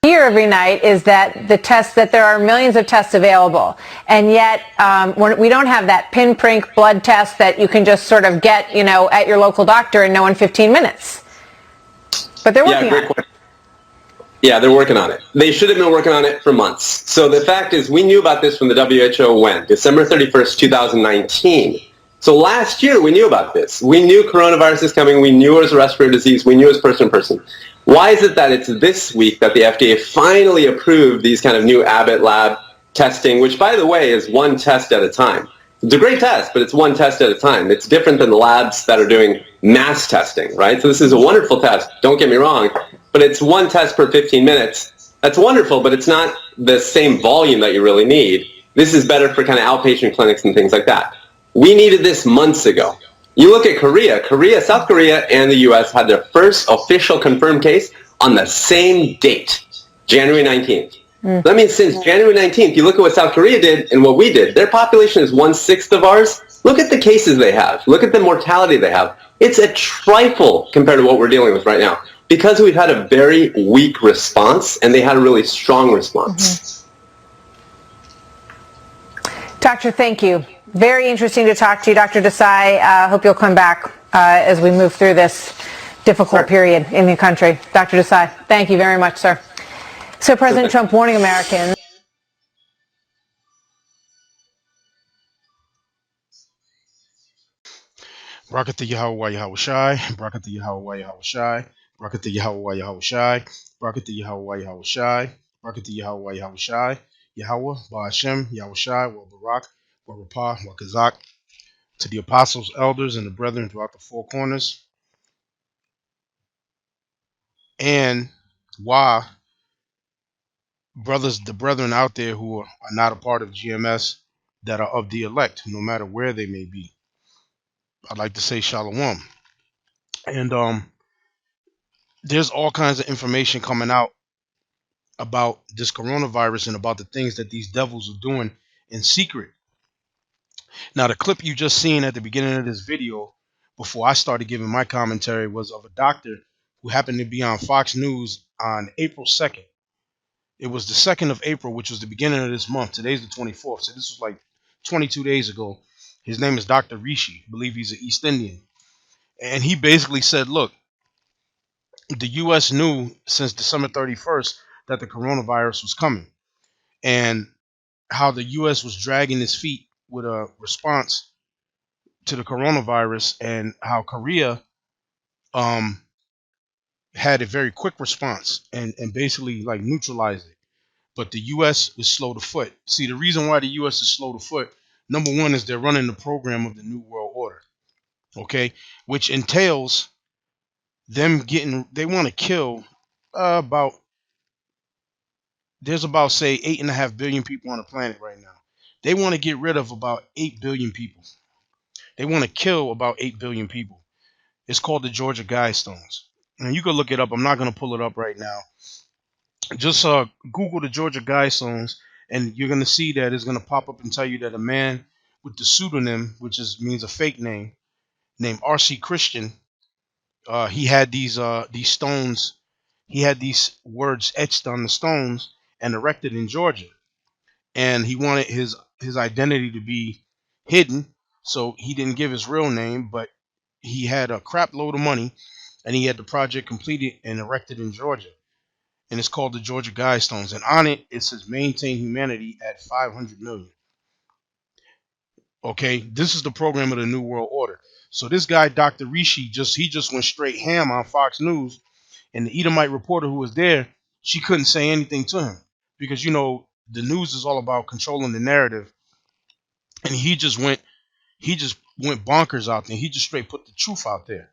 hear every night is that there are millions of tests available, and yet we don't have that pinprick blood test that you can just sort of get, at your local doctor and know in 15 minutes. But they're working on it. Yeah, they're working on it. They should have been working on it for months. So the fact is, we knew about this from the WHO when? December 31st, 2019. So last year, we knew about this. We knew coronavirus is coming. We knew it was a respiratory disease. We knew it was person to person. Why is it that it's this week that the FDA finally approved these kind of new Abbott lab testing, which, by the way, is one test at a time? It's a great test, but it's one test at a time. It's different than the labs that are doing mass testing, right? So this is a wonderful test, don't get me wrong, but it's one test per 15 minutes. That's wonderful, but it's not the same volume that you really need. This is better for kind of outpatient clinics and things like that. We needed this months ago. You look at Korea, South Korea and the US had their first official confirmed case on the same date, January 19th. That means since January 19th, you look at what South Korea did and what we did. Their population is 1/6 of ours. Look at the cases they have. Look at the mortality they have. It's a trifle compared to what we're dealing with right now because we've had a very weak response and they had a really strong response. Doctor, thank you. Very interesting to talk to you, Dr. Desai. Hope you'll come back as we move through this difficult period in the country. Dr. Desai, thank you very much, sir. So President Trump warning Americans. Brakata Yahweh Yahweh Shai, Brakata Yahweh Yahweh Shai, Brakata Yahweh Yahweh Shai, Brakata Yahweh Yahweh Shai, Brakata Yahweh Yahweh Shai, Yahweh, Ba'ashem, Yahweh Shai, Wa Barak, Wa Rapah, Wa Kazak, to the apostles, elders, and the brethren throughout the four corners, and why brothers, the brethren out there who are not a part of GMS that are of the elect, no matter where they may be. I'd like to say shalom. And there's all kinds of information coming out about this coronavirus and about the things that these devils are doing in secret. Now, the clip you just seen at the beginning of this video, before I started giving my commentary, was of a doctor who happened to be on Fox News on April 2nd. It was the 2nd of April, which was the beginning of this month. Today's the 24th, so this was like 22 days ago. His name is Dr. Rishi. I believe he's an East Indian. And he basically said, look, the U.S. knew since December 31st that the coronavirus was coming, and how the U.S. was dragging its feet with a response to the coronavirus, and how Korea had a very quick response and basically like neutralized it. But the U.S. is slow to foot. See, the reason why the U.S. is slow to foot, number one, is they're running the program of the New World Order, okay, which entails them they want to kill there's about, say, 8.5 billion people on the planet right now. They want to get rid of about 8 billion people. They want to kill about 8 billion people. It's called the Georgia Guidestones. And you can look it up. I'm not going to pull it up right now. Just Google the Georgia Guidestones, and you're going to see that it's going to pop up and tell you that a man with the pseudonym, which means a fake name, named R.C. Christian, he had these stones. He had these words etched on the stones and erected in Georgia. And he wanted his identity to be hidden, so he didn't give his real name, but he had a crap load of money, and he had the project completed and erected in Georgia. And it's called the Georgia Guidestones. And on it, it says maintain humanity at 500 million. Okay, this is the program of the New World Order. So this guy, Dr. Rishi, just went straight ham on Fox News, and the Edomite reporter who was there, she couldn't say anything to him because, the news is all about controlling the narrative, and he just went bonkers out there. He just straight put the truth out there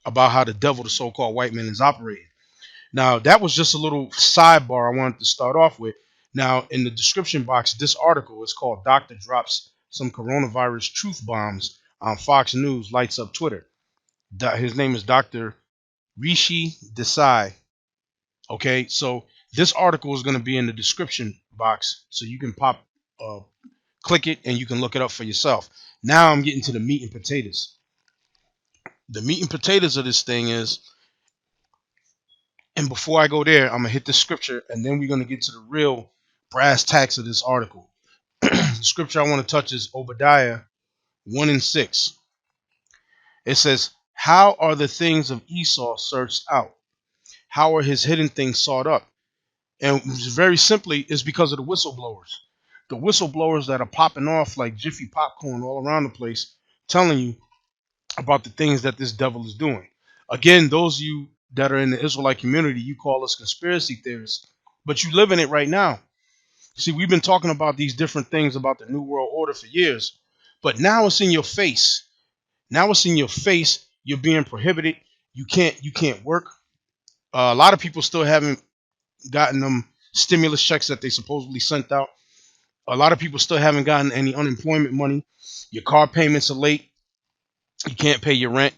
about how the devil, the so-called white man, is operating. Now, that was just a little sidebar I wanted to start off with. Now, in the description box, this article is called Doctor Drops Some Coronavirus Truth Bombs on Fox News Lights Up Twitter. His name is Dr. Rishi Desai. Okay, so this article is going to be in the description box, so you can click it and you can look it up for yourself. Now I'm getting to the meat and potatoes. The meat and potatoes of this thing is And before I go there, I'm going to hit the scripture, and then we're going to get to the real brass tacks of this article. The scripture I want to touch is Obadiah 1 and 6. It says, how are the things of Esau searched out? How are his hidden things sought up? And very simply, it's because of the whistleblowers. The whistleblowers that are popping off like Jiffy popcorn all around the place, telling you about the things that this devil is doing. Again, those of you that are in the Israelite community, you call us conspiracy theorists, but you live in it right now. See, we've been talking about these different things about the New World Order for years, but now it's in your face. Now it's in your face. You're being prohibited. You can't work. A lot of people still haven't gotten them stimulus checks that they supposedly sent out. A lot of people still haven't gotten any unemployment money. Your car payments are late. You can't pay your rent.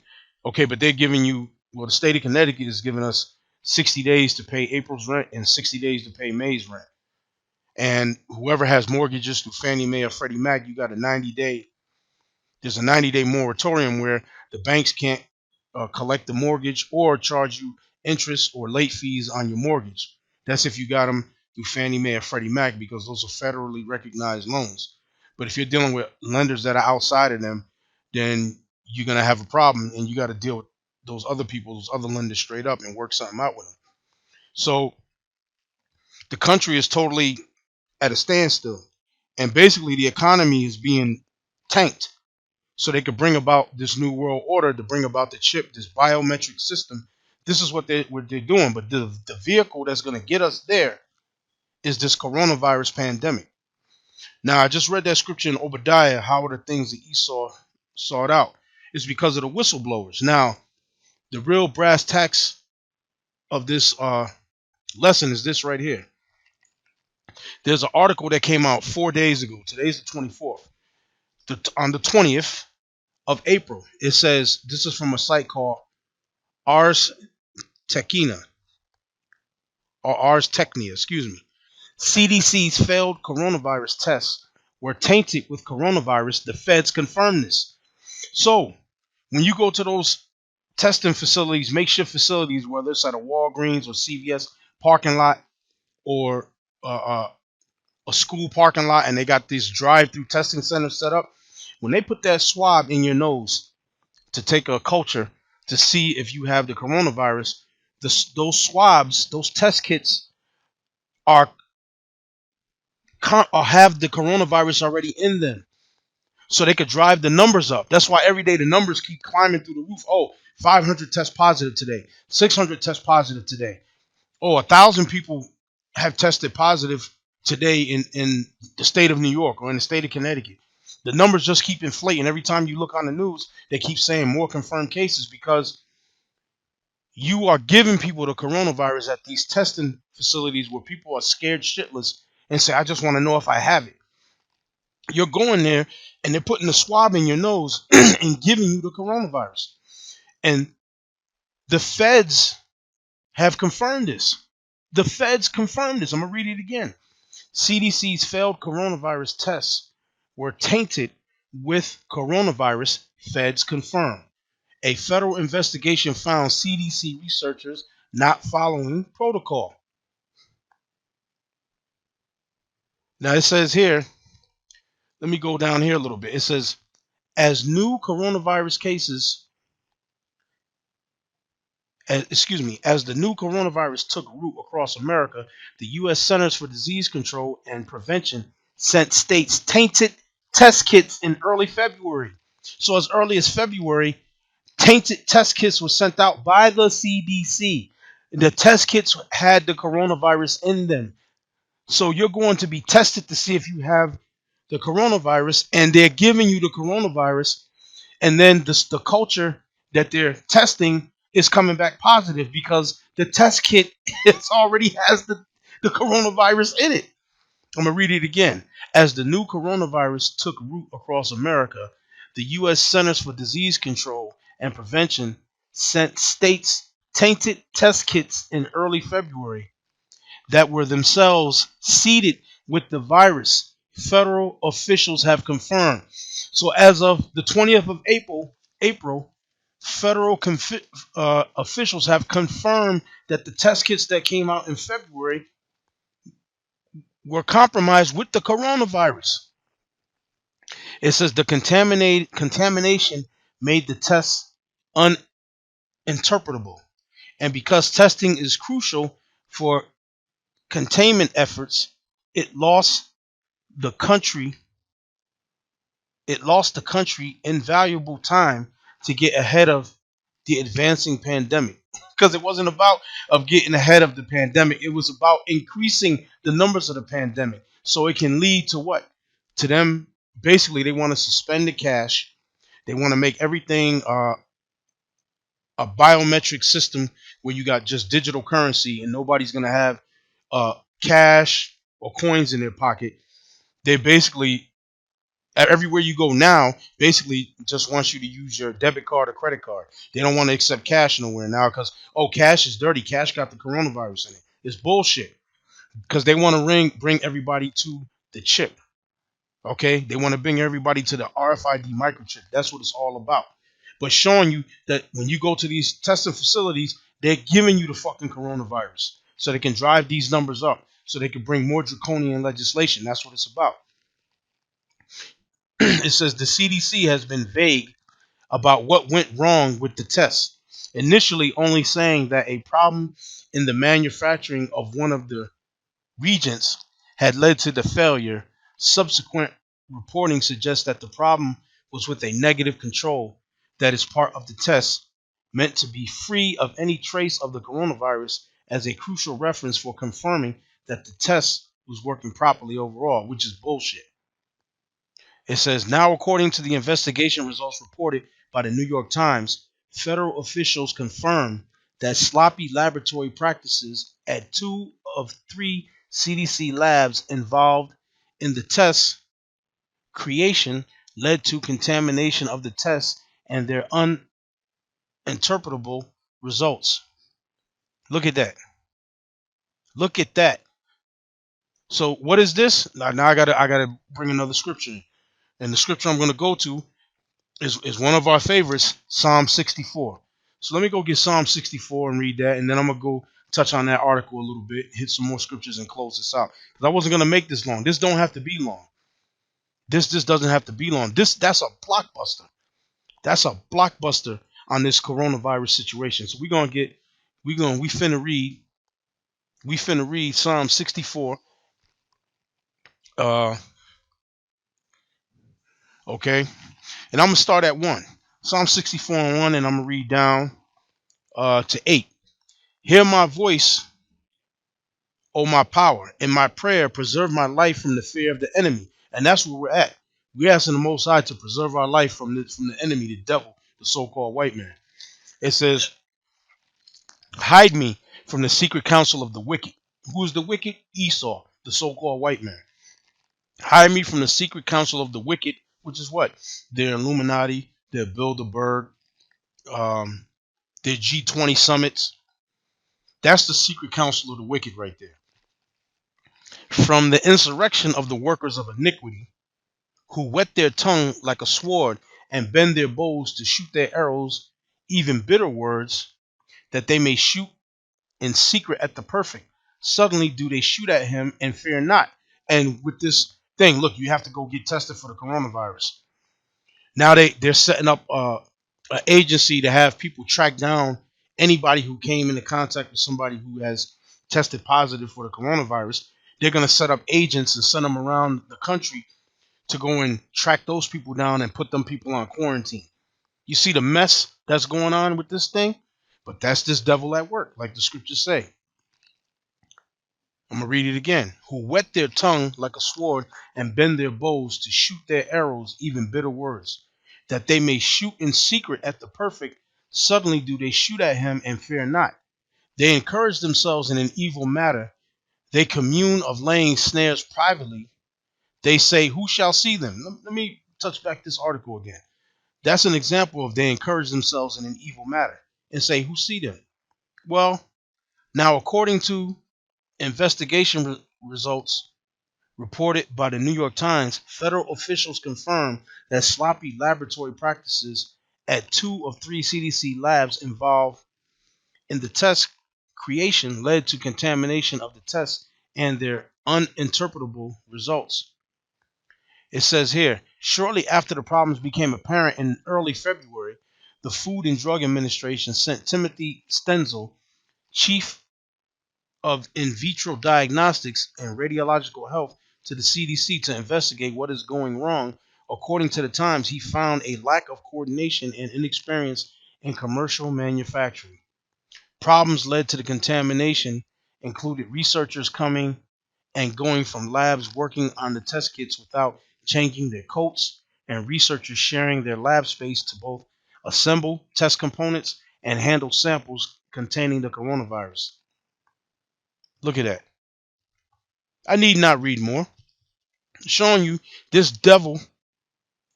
Okay, but they're giving you, well, the state of Connecticut is giving us 60 days to pay April's rent and 60 days to pay May's rent. And whoever has mortgages through Fannie Mae or Freddie Mac, you got a 90-day, there's a 90-day moratorium where the banks can't collect the mortgage or charge you interest or late fees on your mortgage. That's if you got them through Fannie Mae or Freddie Mac, because those are federally recognized loans. But if you're dealing with lenders that are outside of them, then you're going to have a problem, and you got to deal with those other people, those other lenders straight up, and work something out with them. So the country is totally at a standstill. And basically the economy is being tanked so they could bring about this new world order, to bring about the chip, this biometric system. This is what they're doing. But the vehicle that's going to get us there is this coronavirus pandemic. Now, I just read that scripture in Obadiah, how are the things that Esau sought out? It's because of the whistleblowers. Now, the real brass tacks of this lesson is this right here. There's an article that came out 4 days ago. Today's the 24th. On the 20th of April, it says, this is from a site called Ars Technica, or Ars Technia, excuse me. CDC's failed coronavirus tests were tainted with coronavirus. The feds confirmed this. So, when you go to those testing facilities, makeshift facilities, whether it's at a Walgreens or CVS parking lot, or a school parking lot, and they got these drive-through testing centers set up, when they put that swab in your nose to take a culture to see if you have the coronavirus, those swabs, those test kits are have the coronavirus already in them, so they could drive the numbers up. That's why every day the numbers keep climbing through the roof. Oh, 500 test positive today, 600 test positive today. Oh, 1,000 people have tested positive today in the state of New York or in the state of Connecticut. The numbers just keep inflating. Every time you look on the news, they keep saying more confirmed cases, because you are giving people the coronavirus at these testing facilities where people are scared shitless and say, I just want to know if I have it. You're going there and they're putting the swab in your nose and giving you the coronavirus. And the feds have confirmed this. The feds confirmed this. I'm going to read it again. CDC's failed coronavirus tests were tainted with coronavirus, feds confirm. A federal investigation found CDC researchers not following protocol. Now it says here, let me go down here a little bit. It says, as new coronavirus cases, as the new coronavirus took root across America, the U.S. Centers for Disease Control and Prevention sent states tainted test kits in early February. So as early as February, tainted test kits were sent out by the CDC. The test kits had the coronavirus in them. So you're going to be tested to see if you have the coronavirus, and they're giving you the coronavirus, and then the culture that they're testing is coming back positive because the test kit already has the coronavirus in it. I'm going to read it again. As the new coronavirus took root across America, the U.S. Centers for Disease Control and Prevention sent states tainted test kits in early February that were themselves seeded with the virus. Federal officials have confirmed. So as of the 20th of April, Federal officials have confirmed that the test kits that came out in February were compromised with the coronavirus. It says the contamination made the tests uninterpretable. And because testing is crucial for containment efforts, it lost the country invaluable time to get ahead of the advancing pandemic. Because it wasn't about of getting ahead of the pandemic, it was about increasing the numbers of the pandemic so it can lead to what? To them, basically they want to suspend the cash. They want to make everything a biometric system where you got just digital currency and nobody's going to have cash or coins in their pocket. They basically, everywhere you go now, basically just wants you to use your debit card or credit card. They don't want to accept cash nowhere now because, oh, cash is dirty. Cash got the coronavirus in it. It's bullshit because they want to bring everybody to the chip. Okay, they want to bring everybody to the RFID microchip. That's what it's all about. But showing you that when you go to these testing facilities, they're giving you the fucking coronavirus so they can drive these numbers up, so they can bring more draconian legislation. That's what it's about. It says the CDC has been vague about what went wrong with the tests, initially only saying that a problem in the manufacturing of one of the reagents had led to the failure. Subsequent reporting suggests that the problem was with a negative control that is part of the test, meant to be free of any trace of the coronavirus, as a crucial reference for confirming that the test was working properly overall, which is bullshit. It says, now according to the investigation results reported by the New York Times, federal officials confirmed that sloppy laboratory practices at 2 of 3 CDC labs involved in the test creation led to contamination of the tests and their uninterpretable results. Look at that. Look at that. So what is this? Now I gotta bring another scripture. And the scripture I'm gonna go to is one of our favorites, Psalm 64. So let me go get Psalm 64 and read that, and then I'm gonna go touch on that article a little bit, hit some more scriptures, and close this out. Because I wasn't gonna make this long. This don't have to be long. This doesn't have to be long. That's a blockbuster. That's a blockbuster on this coronavirus situation. So we finna read Psalm 64. Okay, and I'm gonna start at 1. Psalm 64 and 1, and I'm gonna read down to 8. Hear my voice, O my power, in my prayer, preserve my life from the fear of the enemy. And that's where we're at. We're asking the Most High to preserve our life from the enemy, the devil, the so-called white man. It says, hide me from the secret counsel of the wicked. Who is the wicked? Esau, the so-called white man. Hide me from the secret counsel of the wicked, which is what? Their Illuminati, their Bilderberg, their G20 summits. That's the secret counsel of the wicked right there. From the insurrection of the workers of iniquity, who whet their tongue like a sword and bend their bows to shoot their arrows, even bitter words, that they may shoot in secret at the perfect. Suddenly do they shoot at him and fear not. And with this thing, look, you have to go get tested for the coronavirus. Now they're setting up an agency to have people track down anybody who came into contact with somebody who has tested positive for the coronavirus. They're going to set up agents and send them around the country to go and track those people down and put them people on quarantine. You see the mess that's going on with this thing? But that's this devil at work, like the scriptures say. I'm going to read it again. Who whet their tongue like a sword and bend their bows to shoot their arrows, even bitter words, that they may shoot in secret at the perfect. Suddenly do they shoot at him and fear not. They encourage themselves in an evil matter. They commune of laying snares privately. They say, who shall see them? Let me touch back this article again. That's an example of they encourage themselves in an evil matter and say, who see them? Well, now according to investigation results reported by the New York Times, federal officials confirmed that sloppy laboratory practices at 2 of 3 CDC labs involved in the test creation led to contamination of the tests and their uninterpretable results. It says here, shortly after the problems became apparent in early February, the Food and Drug Administration sent Timothy Stenzel, chief of in vitro diagnostics and radiological health, to the CDC to investigate what is going wrong. According to the Times, he found a lack of coordination and inexperience in commercial manufacturing. Problems led to the contamination included researchers coming and going from labs working on the test kits without changing their coats, and researchers sharing their lab space to both assemble test components and handle samples containing the coronavirus. Look at that. I need not read more. Showing you this devil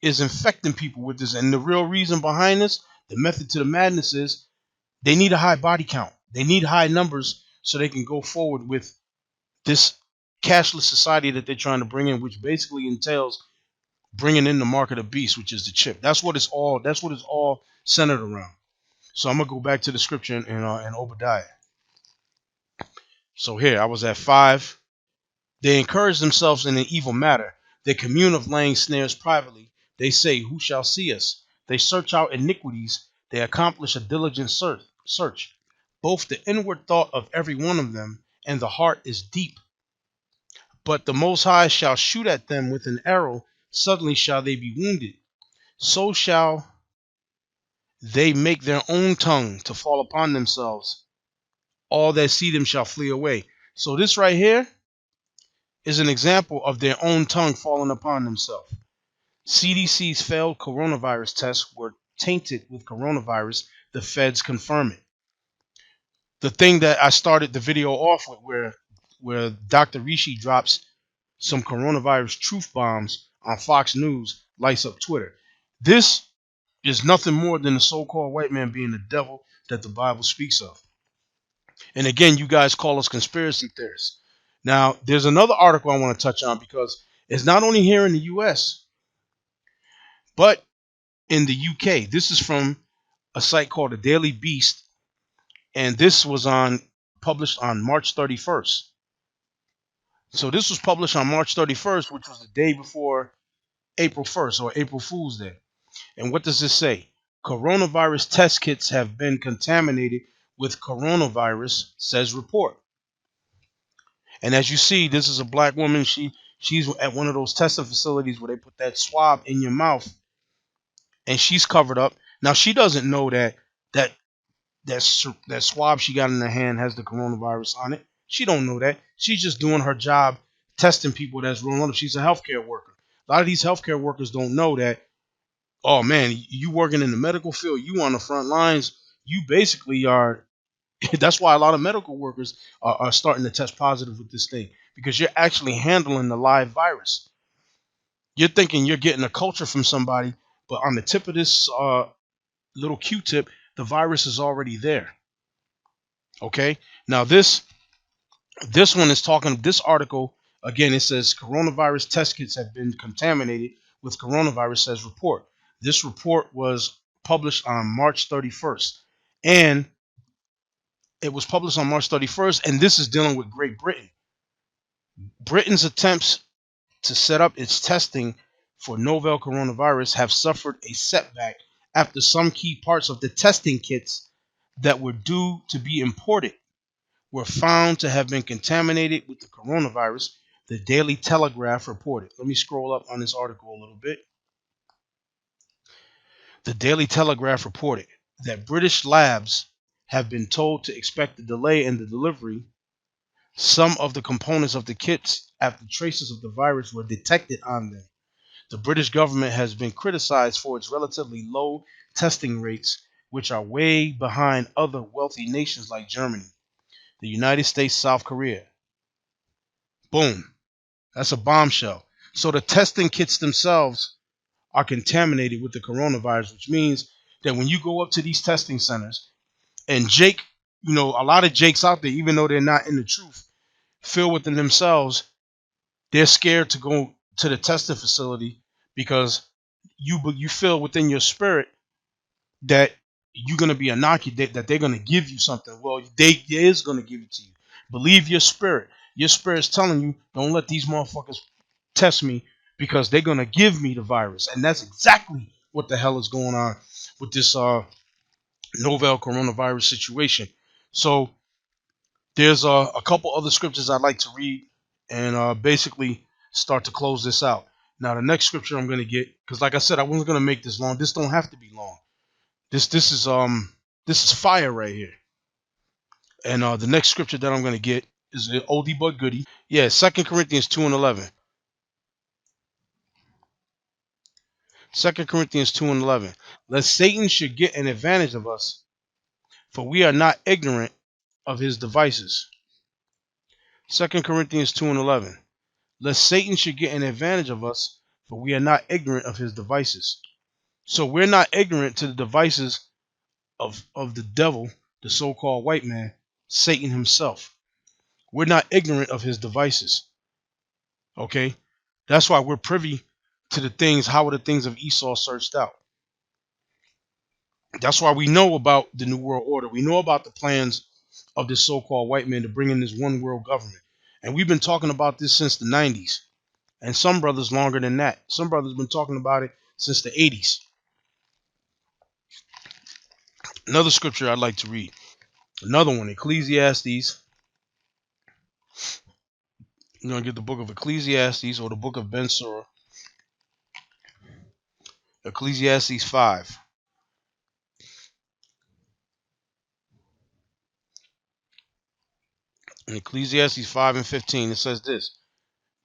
is infecting people with this. And the real reason behind this, the method to the madness, is they need a high body count. They need high numbers so they can go forward with this cashless society that they're trying to bring in, which basically entails bringing in the mark of the beast, which is the chip. That's what it's all centered around. So I'm gonna go back to the scripture in Obadiah. So here I was at 5. They encourage themselves in an evil matter. They commune of laying snares privately. They say, "Who shall see us?" They search out iniquities. They accomplish a diligent search. Both the inward thought of every one of them and the heart is deep. But the Most High shall shoot at them with an arrow. Suddenly shall they be wounded. So shall they make their own tongue to fall upon themselves. All that see them shall flee away. So this right here is an example of their own tongue falling upon themselves. CDC's failed coronavirus tests were tainted with coronavirus. The feds confirm it. The thing that I started the video off with, where Dr. Rishi drops some coronavirus truth bombs on Fox News, lights up Twitter. This is nothing more than the so-called white man being the devil that the Bible speaks of. And again, you guys call us conspiracy theorists. Now, there's another article I want to touch on, because it's not only here in the US, but in the UK. This is from a site called the Daily Beast, and this was published on March 31st. So this was published on March 31st, which was the day before April 1st, or April Fool's Day. And what does this say? Coronavirus test kits have been contaminated with coronavirus, says report. And as you see, this is a black woman. She's at one of those testing facilities where they put that swab in your mouth, and she's covered up. Now she doesn't know that swab she got in her hand has the coronavirus on it. She don't know that. She's just doing her job, testing people that's rolling up. She's a healthcare worker. A lot of these healthcare workers don't know that. Oh man, you working in the medical field, you on the front lines. You basically are. That's why a lot of medical workers are starting to test positive with this thing, because you're actually handling the live virus. You're thinking you're getting a culture from somebody, but on the tip of this little Q-tip, the virus is already there. Okay. Now this one is talking. This article again, it says coronavirus test kits have been contaminated with coronavirus, says report. This report was published on March 31st, and it was published on March 31st, and this is dealing with Great Britain. Britain's attempts to set up its testing for novel coronavirus have suffered a setback after some key parts of the testing kits that were due to be imported were found to have been contaminated with the coronavirus, the Daily Telegraph reported. Let me scroll up on this article a little bit. The Daily Telegraph reported that British labs have been told to expect a delay in the delivery some of the components of the kits after traces of the virus were detected on them. The British government has been criticized for its relatively low testing rates, which are way behind other wealthy nations like Germany, the United States, South Korea. Boom. That's a bombshell. So the testing kits themselves are contaminated with the coronavirus, which means that when you go up to these testing centers, and Jake, a lot of Jakes out there, even though they're not in the truth, feel within themselves, they're scared to go to the testing facility because you feel within your spirit that you're going to be inoculated, that they're going to give you something. Well, they is going to give it to you. Believe your spirit. Your spirit's telling you, don't let these motherfuckers test me because they're going to give me the virus. And that's exactly what the hell is going on with this novel coronavirus situation. So there's a couple other scriptures I'd like to read and basically start to close this out. Now, the next scripture I'm going to get, because like I said, I wasn't going to make this long. This don't have to be long. This is fire right here. And the next scripture that I'm going to get is an oldie but goodie. Yeah, 2 Corinthians 2:11. 2 Corinthians 2:11. Lest Satan should get an advantage of us, for we are not ignorant of his devices. 2 Corinthians 2:11. Lest Satan should get an advantage of us, for we are not ignorant of his devices. So we're not ignorant to the devices of the devil, the so-called white man, Satan himself. We're not ignorant of his devices. Okay? That's why we're privy to the things, how are the things of Esau searched out. That's why we know about the New World Order. We know about the plans of this so-called white man to bring in this one world government. And we've been talking about this since the 90s. And some brothers longer than that. Some brothers been talking about it since the 80s. Another scripture I'd like to read. Another one, Ecclesiastes. You're going to get the book of Ecclesiastes or the book of Ben Sura. Ecclesiastes 5. In Ecclesiastes 5:15, it says this: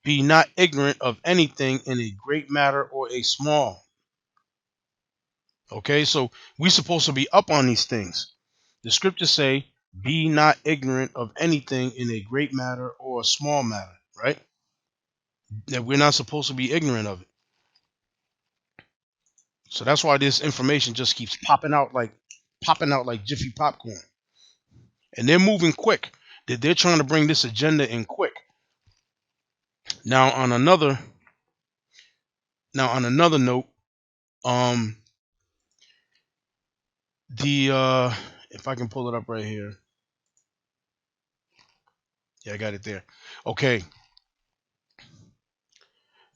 be not ignorant of anything in a great matter or a small. Okay, so we're supposed to be up on these things. The scriptures say, be not ignorant of anything in a great matter or a small matter, right? That we're not supposed to be ignorant of it. So that's why this information just keeps popping out like Jiffy popcorn. And they're moving quick. They're trying to bring this agenda in quick. Now on another note, if I can pull it up right here. Yeah, I got it there. Okay.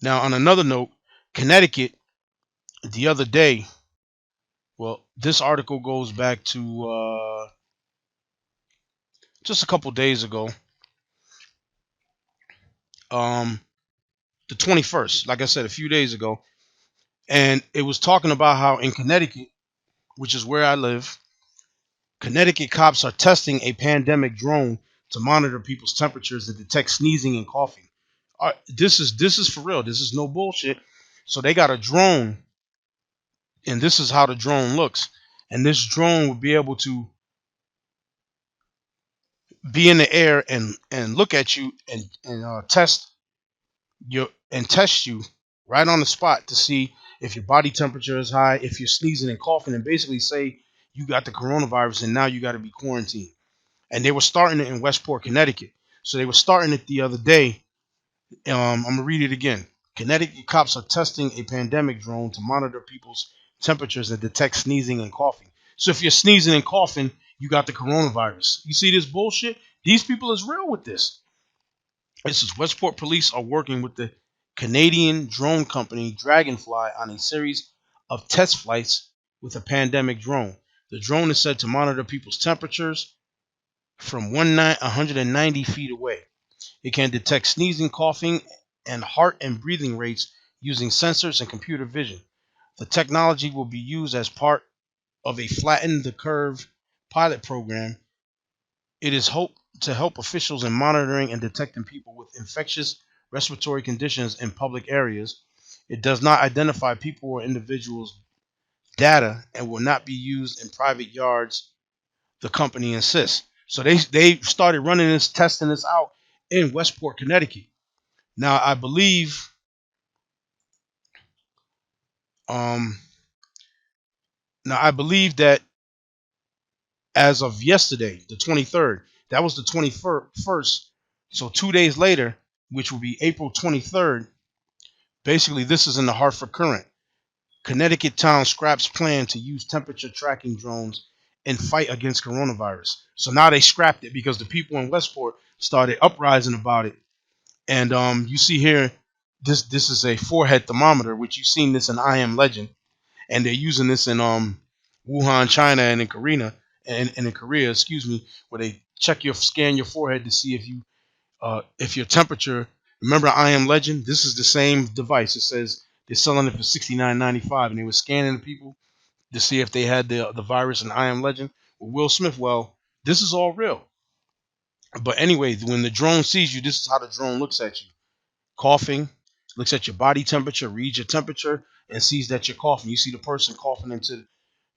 Now on another note, Connecticut the other day, well, this article goes back to just a couple days ago. The 21st, like I said, a few days ago. And it was talking about how in Connecticut, which is where I live, Connecticut cops are testing a pandemic drone to monitor people's temperatures and detect sneezing and coughing. This is for real. This is no bullshit. So they got a drone, and this is how the drone looks. And this drone would be able to be in the air and look at you and test you right on the spot to see if your body temperature is high, if you're sneezing and coughing, and basically say you got the coronavirus and now you got to be quarantined. And they were starting it in Westport, Connecticut. So they were starting it the other day. I'm gonna read it again. Connecticut cops are testing a pandemic drone to monitor people's temperatures and detect sneezing and coughing. So if you're sneezing and coughing, you got the coronavirus. You see this bullshit? These people is real with this. This is Westport police are working with the Canadian drone company Dragonfly on a series of test flights with a pandemic drone. The drone is said to monitor people's temperatures from 190 feet away. It can detect sneezing, coughing, and heart and breathing rates using sensors and computer vision. The technology will be used as part of a Flatten the Curve pilot program. It is hoped to help officials in monitoring and detecting people with infectious respiratory conditions in public areas. It does not identify people or individuals' data and will not be used in private yards, the company insists. So they started running this, testing this out in Westport, Connecticut. Now I believe that as of yesterday, the 23rd, that was the 21st. So 2 days later, which will be April 23rd, basically this is in the Hartford Courant. Connecticut town scraps plan to use temperature tracking drones and fight against coronavirus. So now they scrapped it because the people in Westport started uprising about it. And you see here, this is a forehead thermometer, which you've seen this in I Am Legend, and they're using this in Wuhan, China, and in Korea, and in Korea, excuse me, where they scan your forehead to see if your temperature. Remember I Am Legend? This is the same device. It says they're selling it for $69.95, and they were scanning the people to see if they had the virus in I Am Legend with Will Smith. Well, this is all real. But anyway, when the drone sees you, this is how the drone looks at you. Coughing, looks at your body temperature, reads your temperature, and sees that you're coughing. You see the person coughing into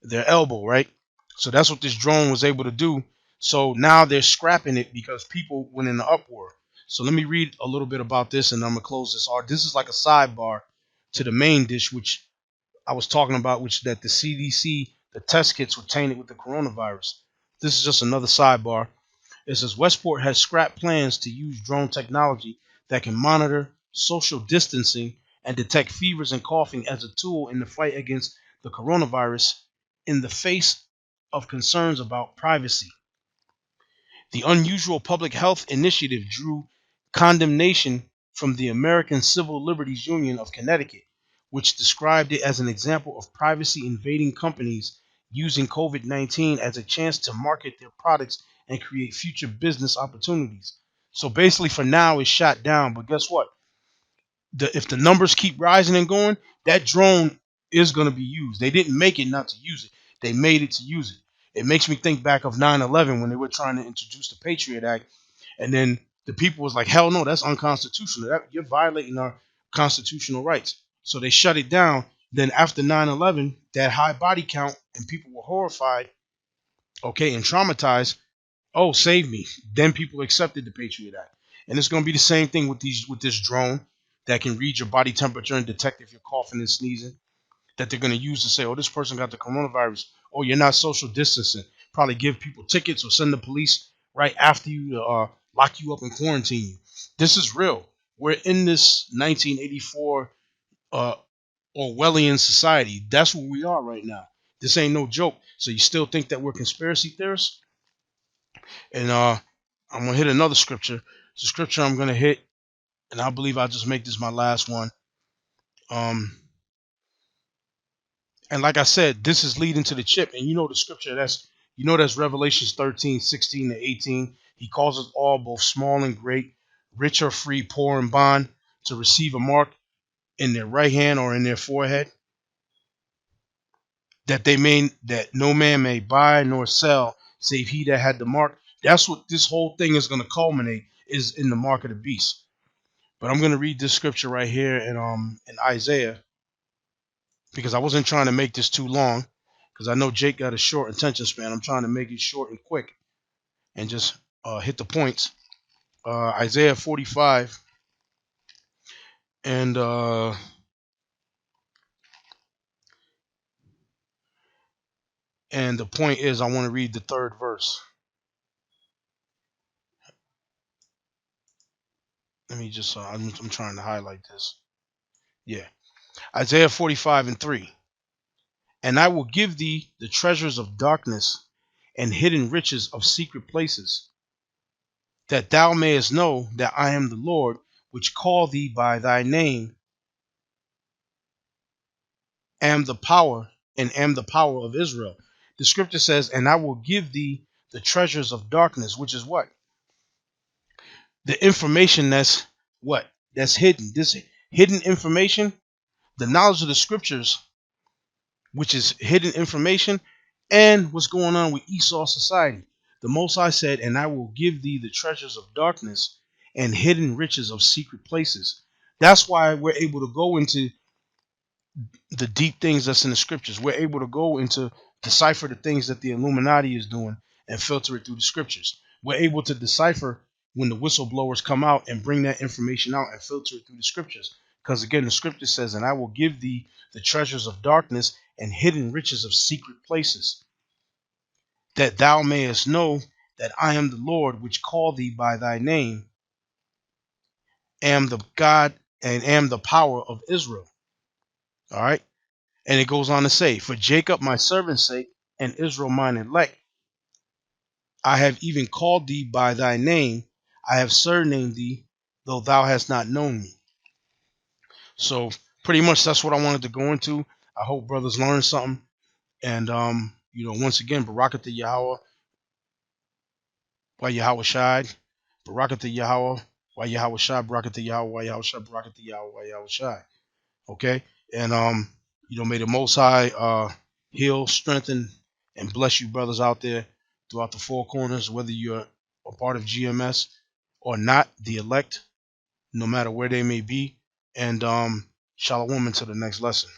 their elbow, right? So that's what this drone was able to do. So now they're scrapping it because people went in the uproar. So let me read a little bit about this, and I'm gonna close this. This is like a sidebar to the main dish, which I was talking about, which that the CDC, the test kits were tainted with the coronavirus. This is just another sidebar. It says Westport has scrapped plans to use drone technology that can monitor social distancing and detect fevers and coughing as a tool in the fight against the coronavirus in the face of concerns about privacy. The unusual public health initiative drew condemnation from the American Civil Liberties Union of Connecticut, which described it as an example of privacy invading companies using COVID-19 as a chance to market their products and create future business opportunities. So basically, for now, it's shot down. But guess what? If the numbers keep rising and going, that drone is going to be used. They didn't make it not to use it. They made it to use it. It makes me think back of 9/11 when they were trying to introduce the Patriot Act, and then the people was like, "Hell no, that's unconstitutional. You're violating our constitutional rights." So they shut it down. Then after 9/11, that high body count and people were horrified, okay, and traumatized. Oh, save me. Then people accepted the Patriot Act. And it's going to be the same thing with this drone that can read your body temperature and detect if you're coughing and sneezing, that they're going to use to say, oh, this person got the coronavirus. Oh, you're not social distancing. Probably give people tickets or send the police right after you to lock you up and quarantine you. This is real. We're in this 1984 uh, Orwellian society. That's where we are right now. This ain't no joke. So you still think that we're conspiracy theorists? And I'm gonna hit another scripture. It's a scripture I'm gonna hit, and I believe I'll just make this my last one. Um, and like I said, this is leading to the chip. And you know the scripture that's Revelations 13:16-18. He calls us all, both small and great, rich or free, poor and bond, to receive a mark in their right hand or in their forehead, that no man may buy nor sell save he that had the mark. That's what this whole thing is going to culminate, is in the mark of the beast. But I'm going to read this scripture right here in Isaiah, because I wasn't trying to make this too long, because I know Jake got a short attention span. I'm trying to make it short and quick and just hit the points. Isaiah 45, and the point is, I want to read the third verse. Let me just I'm trying to highlight this. Yeah, Isaiah 45:3. And I will give thee the treasures of darkness and hidden riches of secret places, that thou mayest know that I am the Lord, which call thee by thy name, am the power of Israel. The scripture says, and I will give thee the treasures of darkness, which is what? The information that's what? That's hidden. This hidden information, the knowledge of the scriptures, which is hidden information, and what's going on with Esau society. The Most High said, and I will give thee the treasures of darkness and hidden riches of secret places. That's why we're able to go into the deep things that's in the scriptures. We're able to go into decipher the things that the Illuminati is doing and filter it through the scriptures. We're able to decipher when the whistleblowers come out and bring that information out and filter it through the scriptures. Because again, the scripture says, and I will give thee the treasures of darkness and hidden riches of secret places, that thou mayest know that I am the Lord, which call thee by thy name, am the God and am the power of Israel. All right. And it goes on to say, for Jacob my servant's sake, and Israel mine elect, I have even called thee by thy name. I have surnamed thee, though thou hast not known me. So pretty much that's what I wanted to go into. I hope brothers learned something. And once again, Barakat the Yahweh, why Yahweh Shai, Barakat the Yahweh, why Yahweh Shai, Barakat the Yahweh, why Yahweh Shai, Barakat the Yahweh, why Yahweh Shai. Okay? And may the Most High heal, strengthen, and bless you brothers out there throughout the four corners, whether you're a part of GMS or not, the elect, no matter where they may be. And shalom into the next lesson.